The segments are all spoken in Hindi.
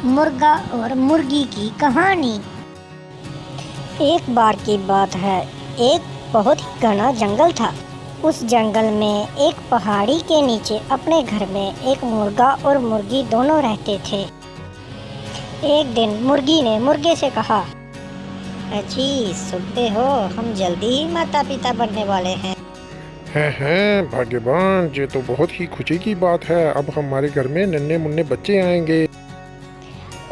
मुर्गा और मुर्गी की कहानी। एक बार की बात है, एक बहुत ही घना जंगल था। उस जंगल में एक पहाड़ी के नीचे अपने घर में एक मुर्गा और मुर्गी दोनों रहते थे। एक दिन मुर्गी ने मुर्गे से कहा, अजी सुनते हो, हम जल्दी ही माता पिता बनने वाले हैं। हैं भाग्यवान, ये तो बहुत ही खुशी की बात है। अब हमारे घर में नन्हे मुन्ने बच्चे आएंगे।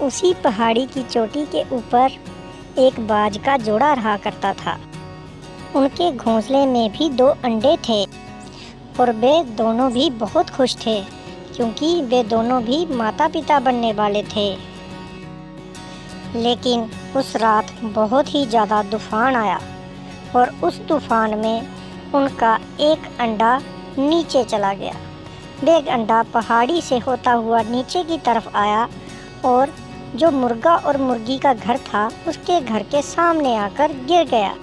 उसी पहाड़ी की चोटी के ऊपर एक बाज का जोड़ा रहा करता था। उनके घोंसले में भी 2 अंडे थे और वे दोनों भी बहुत खुश थे, क्योंकि वे दोनों भी माता पिता बनने वाले थे। लेकिन उस रात बहुत ही ज़्यादा तूफान आया और उस तूफान में उनका एक अंडा नीचे चला गया। वे अंडा पहाड़ी से होता हुआ नीचे की तरफ आया और जो मुर्गा और मुर्गी का घर था उसके घर के सामने आकर गिर गया।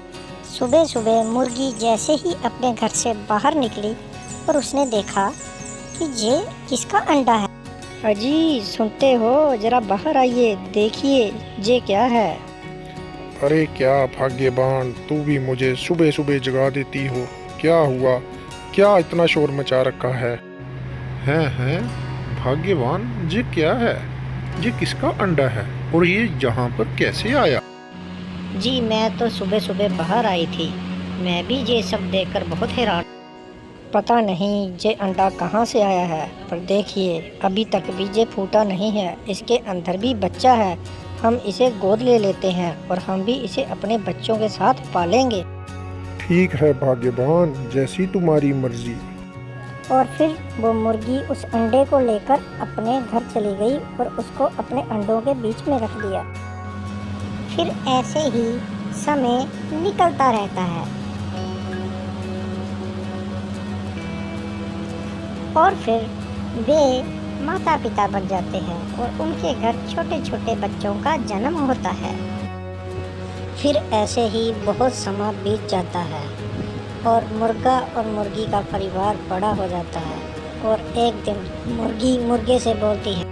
सुबह सुबह मुर्गी जैसे ही अपने घर से बाहर निकली और उसने देखा कि ये किसका अंडा है। अजी सुनते हो, जरा बाहर आइए, देखिए ये क्या है। अरे क्या भाग्यवान, तू भी मुझे सुबह सुबह जगा देती हो। क्या हुआ? क्या इतना शोर मचा रखा है? हैं भाग्यवान, ये क्या है? ये किसका अंडा है और ये यहाँ पर कैसे आया? जी मैं तो सुबह सुबह बाहर आई थी। मैं भी ये सब देखकर बहुत हैरान। पता नहीं ये अंडा कहाँ से आया है, पर देखिए अभी तक भी ये फूटा नहीं है। इसके अंदर भी बच्चा है। हम इसे गोद ले लेते हैं और हम भी इसे अपने बच्चों के साथ पालेंगे। ठीक है भाग्यवान, जैसी तुम्हारी मर्जी। और फिर वो मुर्गी उस अंडे को लेकर अपने घर चली गई और उसको अपने अंडों के बीच में रख दिया। फिर ऐसे ही समय निकलता रहता है और फिर वे माता पिता बन जाते हैं और उनके घर छोटे छोटे बच्चों का जन्म होता है। फिर ऐसे ही बहुत समय बीत जाता है और मुर्गा और मुर्गी का परिवार बड़ा हो जाता है। और एक दिन मुर्गी मुर्गे से बोलती है,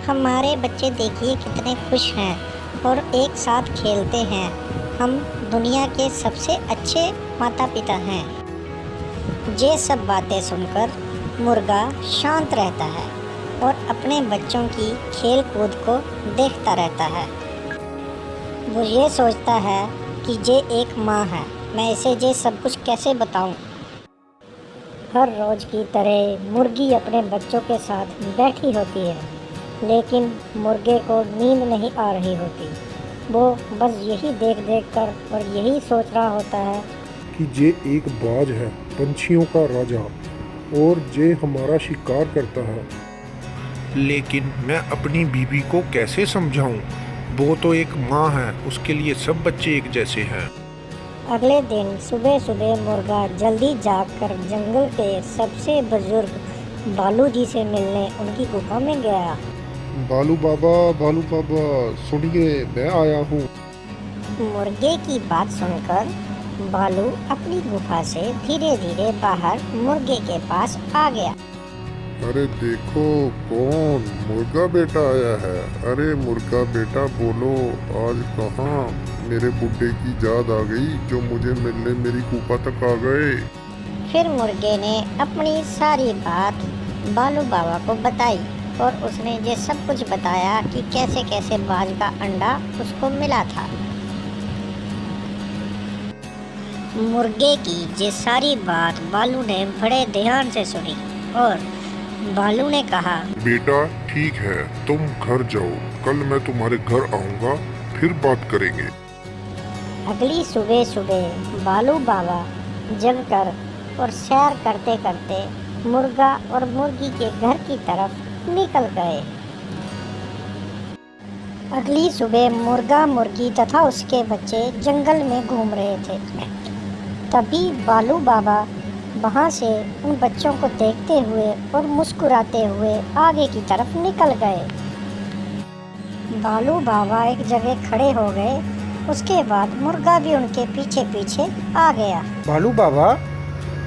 हमारे बच्चे देखिए कितने खुश हैं और एक साथ खेलते हैं। हम दुनिया के सबसे अच्छे माता पिता हैं। ये सब बातें सुनकर मुर्गा शांत रहता है और अपने बच्चों की खेल कूद को देखता रहता है। वो ये सोचता है कि ये एक माँ है, मैं इसे ये सब कुछ कैसे बताऊं। हर रोज़ की तरह मुर्गी अपने बच्चों के साथ बैठी होती है, लेकिन मुर्गे को नींद नहीं आ रही होती। वो बस यही देख देख कर और यही सोच रहा होता है कि ये एक बाज है, पंछियों का राजा, और ये हमारा शिकार करता है। लेकिन मैं अपनी बीवी को कैसे समझाऊं? वो तो एक माँ है, उसके लिए सब बच्चे एक जैसे हैं। अगले दिन सुबह सुबह मुर्गा जल्दी जागकर जंगल के सबसे बुजुर्ग बालू जी से मिलने उनकी गुफा में गया। बालू बाबा सुनिए, मैं आया हूँ। मुर्गे की बात सुनकर बालू अपनी गुफा से धीरे धीरे बाहर मुर्गे के पास आ गया। अरे देखो कौन, मुर्गा बेटा आया है। अरे मुर्गा बेटा बोलो, आज कहाँ मेरे बुड्ढे की याद आ गई जो मुझे मिलने मेरी गुफा तक आ गए। फिर मुर्गे ने अपनी सारी बात बालू बाबा को बताई और उसने ये सब कुछ बताया कि कैसे कैसे बाज का अंडा उसको मिला था। मुर्गे की ये सारी बात बालू ने बड़े ध्यान से सुनी और बालू ने कहा, बेटा ठीक है, तुम घर जाओ, कल मैं तुम्हारे घर आऊँगा, फिर बात करेंगे। अगली सुबह सुबह बालू बाबा जगकर और सैर करते करते मुर्गा और मुर्गी के घर की तरफ निकल गए। अगली सुबह मुर्गा मुर्गी तथा उसके बच्चे जंगल में घूम रहे थे। तभी बालू बाबा वहाँ से उन बच्चों को देखते हुए और मुस्कुराते हुए आगे की तरफ निकल गए। बालू बाबा एक जगह खड़े हो गए। उसके बाद मुर्गा भी उनके पीछे पीछे आ गया। बालू बाबा,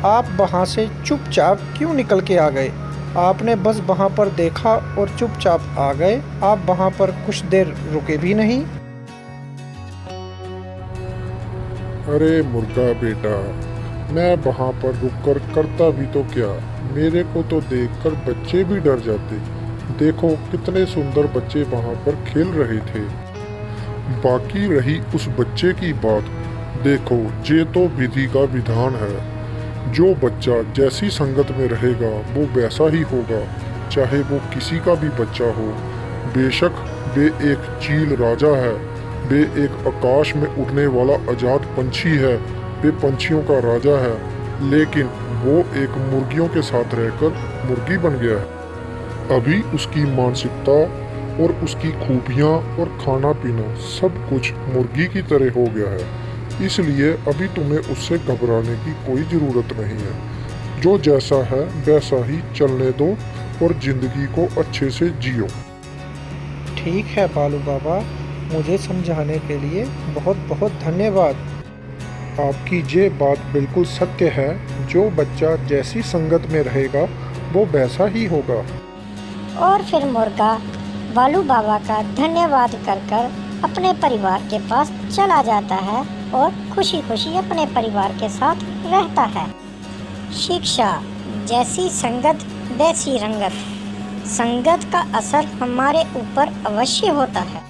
आप वहाँ से चुपचाप क्यों निकल के आ गए? आपने बस वहाँ पर देखा और चुपचाप आ गए। आप वहाँ पर कुछ देर रुके भी नहीं। अरे मुर्गा बेटा, मैं वहाँ पर रुककर करता भी तो क्या, मेरे को तो देखकर बच्चे भी डर जाते। देखो कितने सुंदर बच्चे वहाँ पर खेल रहे थे। बाकी रही उस बच्चे की बात, देखो ये तो विधि का विधान है। जो बच्चा जैसी संगत में रहेगा वो वैसा ही होगा, चाहे वो किसी का भी बच्चा हो। बेशक वे एक चील राजा है, वे एक आकाश में उड़ने वाला आजाद पंछी है, वे पंछियों का राजा है, लेकिन वो एक मुर्गियों के साथ रहकर मुर्गी बन गया है। अभी उसकी मानसिकता और उसकी खूबियाँ और खाना पीना सब कुछ मुर्गी की तरह हो गया है। इसलिए अभी तुम्हें उससे घबराने की कोई ज़रूरत नहीं है। जो जैसा है वैसा ही चलने दो और ज़िंदगी को अच्छे से जियो। ठीक है बालू बाबा, मुझे समझाने के लिए बहुत बहुत धन्यवाद। आपकी ये बात बिल्कुल सत्य है। जो बच्चा जैसी संगत में रहेगा वो वैसा ही होगा। और फिर मुर्गा बालू बाबा का धन्यवाद कर कर अपने परिवार के पास चला जाता है और खुशी खुशी अपने परिवार के साथ रहता है। शिक्षा, जैसी संगत वैसी रंगत। संगत का असर हमारे ऊपर अवश्य होता है।